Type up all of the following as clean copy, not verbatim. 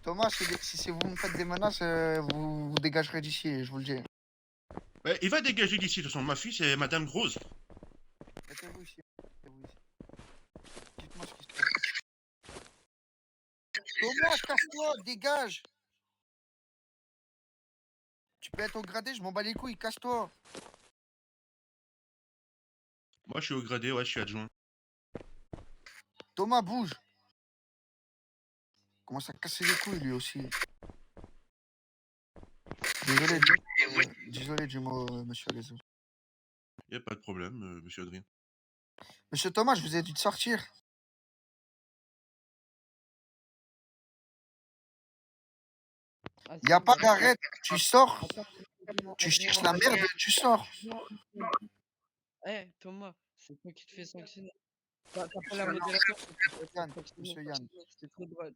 Thomas, si vous me faites des menaces, vous dégagerez d'ici, je vous le dis. Bah, il va dégager d'ici, de toute façon. Ma fille, c'est Madame Rose. Mettez-vous ici. Mettez-vous ici. Dites-moi ce qui se passe. Thomas, casse-toi, dégage. Tu peux être au gradé, je m'en bats les couilles, casse-toi. Moi, je suis au gradé, ouais, je suis adjoint. Thomas, bouge. Commence à casser les couilles lui aussi. Désolé du mot, monsieur Alezo. Y a pas de problème, monsieur Adrien. Monsieur Thomas, je vous ai dit de sortir. Y a pas d'arrêt, tu sors, tu cherches la merde, tu sors. Eh, Thomas, c'est toi qui te fais sanctionner. T'as pas la modération, Yann, monsieur Yann. c'est trop drôle.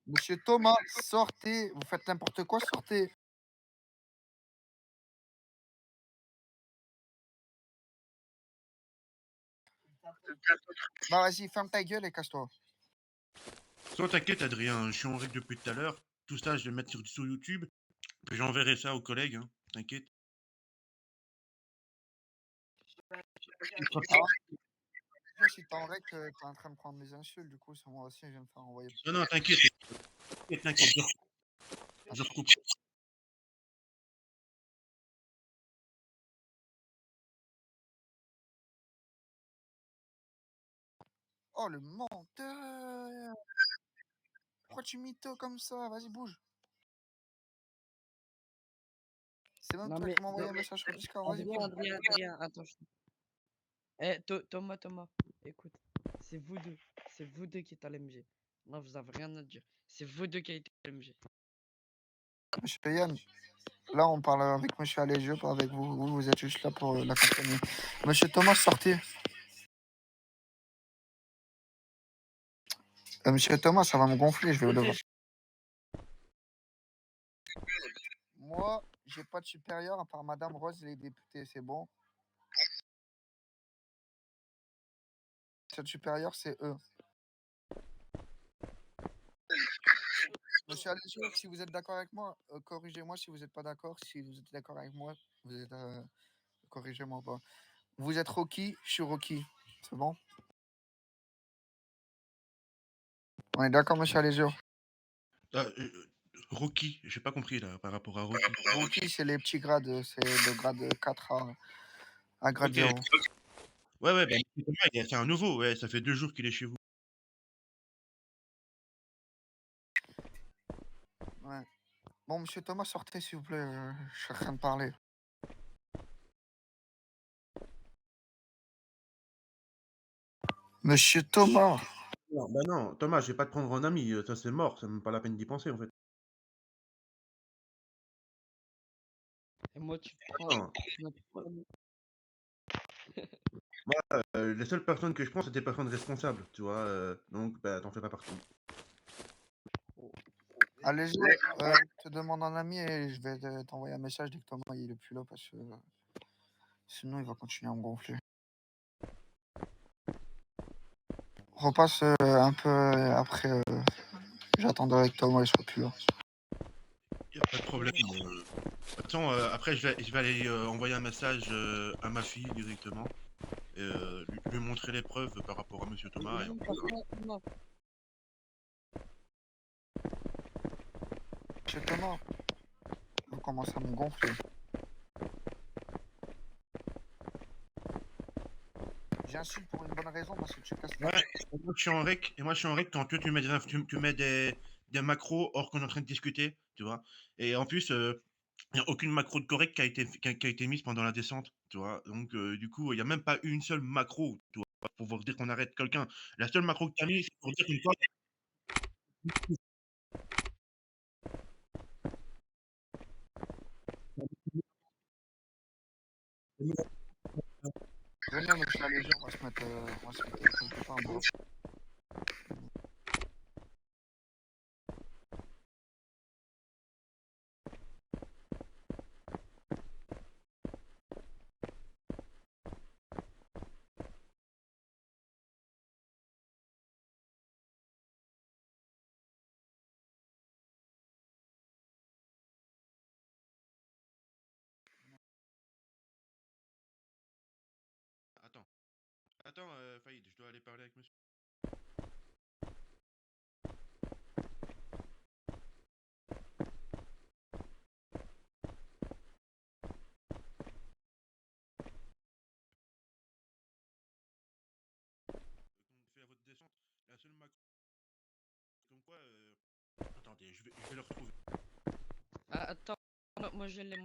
Monsieur Thomas, sortez. Vous faites n'importe quoi, sortez. Bah vas-y, ferme ta gueule et casse-toi. Toi, t'inquiète, Adrien, je suis en règle depuis tout à l'heure. Tout ça, je vais le mettre sur YouTube. Puis j'enverrai ça aux collègues, hein. T'inquiète. Si t'es en règle, t'es en train de prendre mes insultes, du coup, c'est moi aussi, je viens de faire envoyer. Non, non, t'inquiète. T'inquiète, je recoupe. Oh, le menteur. Pourquoi tu mytho comme ça? Vas-y, bouge. C'est même Non, toi mais qui m'as envoyé un message sur Discord. Vas-y, bouge. Adrien, attends. Eh, Thomas, écoute, c'est vous deux qui êtes à l'MG. Non, vous avez rien à dire. C'est vous deux qui êtes à l'MG. Monsieur Yann, là, on parle avec monsieur Alégio, pas avec vous. Vous êtes juste là pour l'accompagner. Monsieur Thomas, sortez. Monsieur Thomas, ça va me gonfler, je vais devoir. Moi, j'ai pas de supérieur à part Madame Rose et les députés, c'est bon. Cette supérieure, c'est eux. Monsieur Alessio, si vous êtes d'accord avec moi, corrigez-moi si vous n'êtes pas d'accord. Si vous êtes d'accord avec moi, vous êtes corrigez-moi pas. Vous êtes Rocky, je suis Rocky. C'est bon? On est d'accord, monsieur Alessio? Ah, Rocky, j'ai pas compris là par rapport à Rocky. Rocky, c'est les petits grades, c'est de grade 4 à grade Ok. 0. Ouais, bah, c'est un nouveau, ouais, ça fait 2 jours qu'il est chez vous. Ouais. Bon, monsieur Thomas, sortez s'il vous plaît, je suis en train de parler. Monsieur Thomas. Non, bah non, Thomas, je vais pas te prendre en ami, ça c'est mort, c'est même pas la peine d'y penser en fait. Et moi, tu prends. Non. Moi, les seules personnes que je prends, c'est des personnes responsables, tu vois, donc bah t'en fais pas partie. Allez, je te demande un ami et je vais t'envoyer un message dès que Thomas il est plus là parce que sinon il va continuer à me gonfler. Repasse un peu après. J'attendrai que Thomas il soit plus là. Y a pas de problème. Attends, après je vais aller envoyer un message à ma fille directement. Et, lui montrer les preuves par rapport à Monsieur Thomas. Et... Monsieur Thomas, vous commencez à me gonfler. J'insulte pour une bonne raison parce que tu casses la... Ouais, et moi je suis en rec quand toi tu mets des macros hors qu'on est en train de discuter, tu vois. Et en plus, il n'y a aucune macro de correct qui a été mise pendant la descente, tu vois. Donc du coup, il n'y a même pas une seule macro, tu vois, pour vous dire qu'on arrête quelqu'un. La seule macro que tu as mise, c'est pour dire qu'une fois. Venez, monsieur Alégé, on va se mettre quelque part, bro. attends, Faïd, je dois aller parler avec monsieur. Qu'on fait à votre descente, la seule macro. Comme quoi, attendez, je vais le retrouver. Ah, attends, moi je l'ai,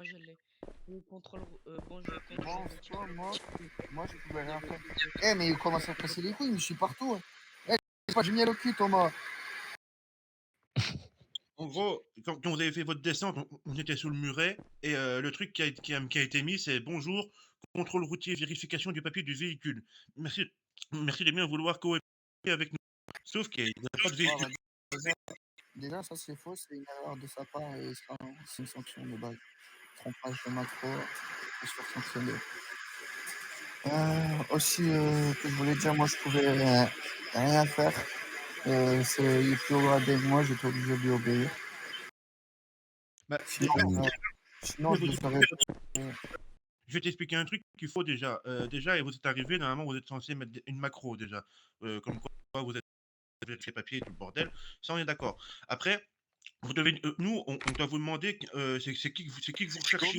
Le contrôle, bon, je contrôle Bon, routier. moi, je pouvais rien faire. Eh, mais il commence à casser les couilles, mais je suis partout. Eh, j'ai pas du miel au cul, Thomas. En gros, quand vous avez fait votre descente, on était sous le muret, et le truc qui a été mis, c'est bonjour, contrôle routier, vérification du papier du véhicule. Merci, merci de bien vouloir coopérer avec nous. Sauf qu'il n'y a pas de Ah, véhicule. bah, déjà, ça c'est faux, c'est une erreur de sa part et c'est une sanction de base. Trompage de macro, je suis sanctionné. Aussi, que je voulais dire, moi je pouvais rien faire. Il est plus gradé que moi, j'étais obligé de lui obéir. Bah, Sinon, sinon je le ferais. je vais t'expliquer un truc qu'il faut déjà. Déjà, et vous êtes arrivé, normalement, vous êtes censé mettre une macro déjà. Comme quoi, vous êtes avec les papiers et tout le bordel. Ça, on est d'accord. Après, vous devez, nous, on doit vous demander, c'est qui que vous recherchez.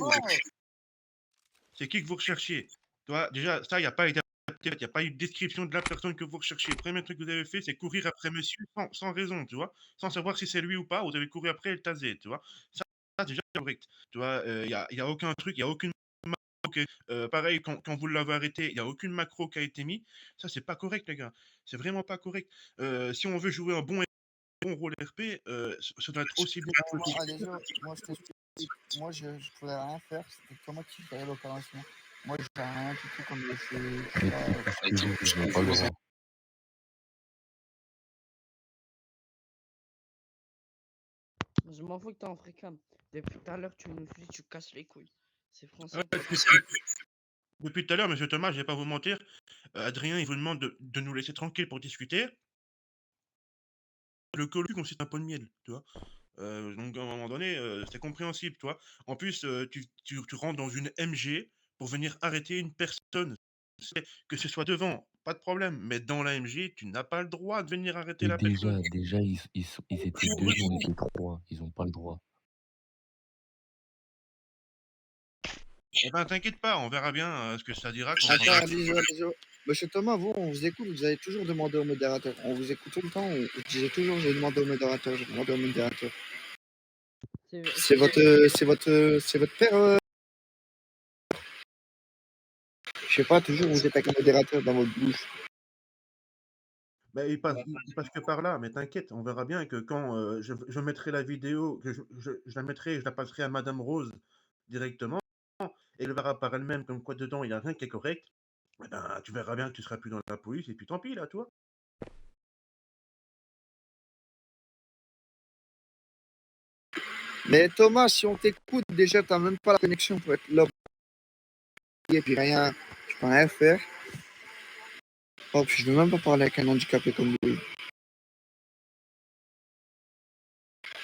C'est qui que vous recherchiez. Toi, déjà, ça, il n'y a pas été il n'y a pas eu de description de la personne que vous recherchez. Le premier truc que vous avez fait, c'est courir après monsieur sans raison, tu vois, sans savoir si c'est lui ou pas. Vous avez couru après et le taser, tu vois. Ça déjà, c'est correct. Tu vois, il n'y a aucun truc, il n'y a aucune macro. Pareil, quand vous l'avez arrêté, il n'y a aucune macro qui a été mise. Ça, c'est pas correct, les gars. C'est vraiment pas correct. Si on veut jouer un bon rôle RP, ça doit être aussi bien. Allez, moi, je t'explique. Moi, je pouvais rien faire. C'était Thomas qui ferait l'opération. Moi, je fais rien du tout comme je Ils n'ont pas le droit. Je m'en fous que t'es en frécam. Depuis tout à l'heure, tu nous dis, tu casses les couilles. C'est français. Depuis tout à l'heure, monsieur Thomas, je vais pas vous mentir, Adrien, il vous demande de nous laisser tranquille pour discuter. Le colloque consiste un pot de miel, tu vois. Donc à un moment donné, c'est compréhensible, tu vois. En plus, tu rentres dans une MG pour venir arrêter une personne. Que ce soit devant, pas de problème. Mais dans la MG, tu n'as pas le droit de venir arrêter Et la personne. déjà, ils étaient deux, on était trois. Ils n'ont pas le droit. Eh ben, t'inquiète pas, on verra bien ce que ça dira. Attends, bisous. Monsieur Thomas, vous, on vous écoute, vous avez toujours demandé au modérateur. On vous écoute tout le temps, vous disiez toujours j'ai demandé au modérateur, j'ai demandé au modérateur. C'est votre père. Je sais pas, toujours vous êtes avec un modérateur dans votre bouche. Bah, il passe que par là, mais t'inquiète, on verra bien que quand je mettrai la vidéo, que je la mettrai, je la passerai à Madame Rose directement, et elle verra par elle-même comme quoi dedans il n'y a rien qui est correct. Eh ben, tu verras bien que tu seras plus dans la police, et puis tant pis là, toi. Mais Thomas, si on t'écoute, déjà, t'as même pas la connexion pour être là. Et puis rien, tu peux rien faire. Oh, puis je veux même pas parler avec un handicapé comme lui.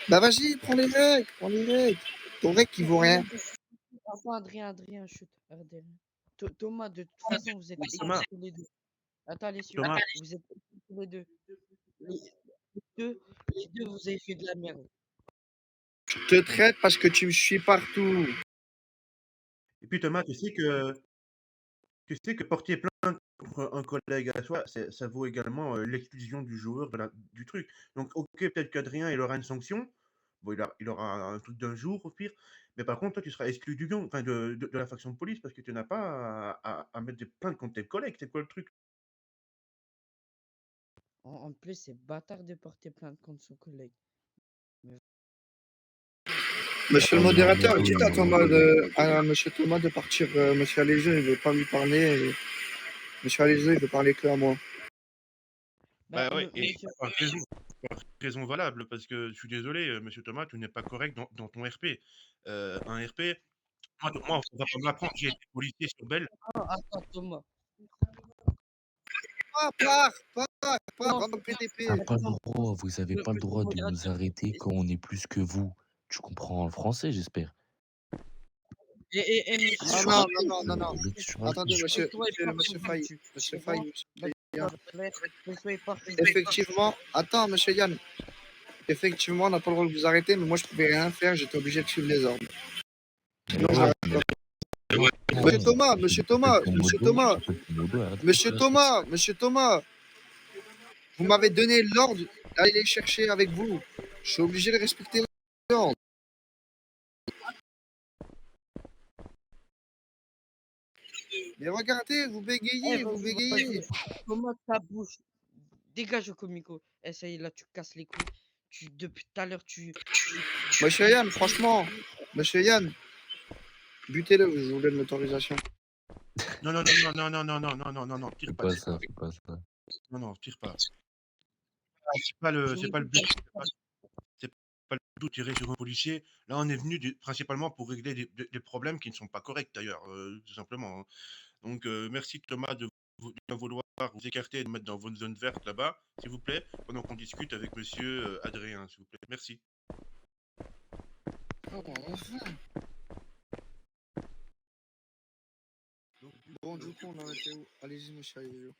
Bah vas-y, prends les règles. Ton règle qui vaut rien. Attends, Adrien, chut. Thomas, de toute façon, vous êtes Thomas. tous les deux. Attends, les cieux, Thomas. vous êtes tous les deux. Les deux, vous avez fait de la merde. Je te traite parce que tu me suis partout. Et puis Thomas, tu sais que porter plainte contre un collègue à soi, ça vaut également l'exclusion du joueur du truc. Donc, ok, peut-être qu'Adrien, il aura une sanction. Bon, il aura un truc d'un jour au pire. Mais par contre, toi, tu seras exclu du gang, enfin de la faction de police parce que tu n'as pas à mettre des plaintes contre tes collègues. C'est quoi le truc? En plus, c'est bâtard de porter plainte contre son collègue. Monsieur le modérateur, dites à Monsieur Thomas de partir. Monsieur Alégeux, il veut pas lui parler. Monsieur Alégeux, il veut parler que à moi. Bah ouais, et par raison valable, parce que je suis désolé, monsieur Thomas, tu n'es pas correct dans ton RP. Un RP, moi, on va pas me l'apprendre, j'ai été policier sur Belle. Attends, Thomas. Pars, va au PDP. T'as pas le droit, vous avez pas le droit de nous arrêter quand on est plus que vous. Tu comprends le français, j'espère. Et Non, monsieur, non, non, non, non, non. L'élection, Attendez, monsieur, tais-toi et monsieur, porte monsieur tes Faye, insultes. monsieur C'est Faye, bon? monsieur Bah, Yann. tais-toi et porte tes insultes. Effectivement, attends, monsieur Yann. Effectivement, on n'a pas le droit de vous arrêter, mais moi, je pouvais rien faire, j'étais obligé de suivre les ordres. Sinon, Ouais, j'arrête mais pas. Monsieur Thomas, monsieur Thomas, monsieur Thomas, monsieur Thomas, monsieur Thomas, vous m'avez donné l'ordre d'aller les chercher avec vous. Je suis obligé de respecter l'ordre. Mais regardez, vous Eh, bégayez, vous vas-y, bégayez. vas-y. Comment ta bouche? Dégage au comico. Essaye, là, tu casses les couilles. Depuis tout à l'heure, Monsieur Yann, franchement, monsieur Yann, butez-le, je vous donne l'autorisation. Non, non, non, non, non, non, non, non, non, non, non, tire Fais pas, pas tire ça, pas. fais pas ça. Non, non, tire pas. C'est pas le but. C'est pas le but de tirer sur un policier. Là, on est venu principalement pour régler des problèmes qui ne sont pas corrects d'ailleurs, tout simplement, hein. Donc, merci Thomas de bien vouloir vous écarter et de mettre dans votre zone verte là-bas, s'il vous plaît, pendant qu'on discute avec monsieur Adrien, s'il vous plaît. Merci. Bon, du coup, on en était où? Allez-y, monsieur, allez-y.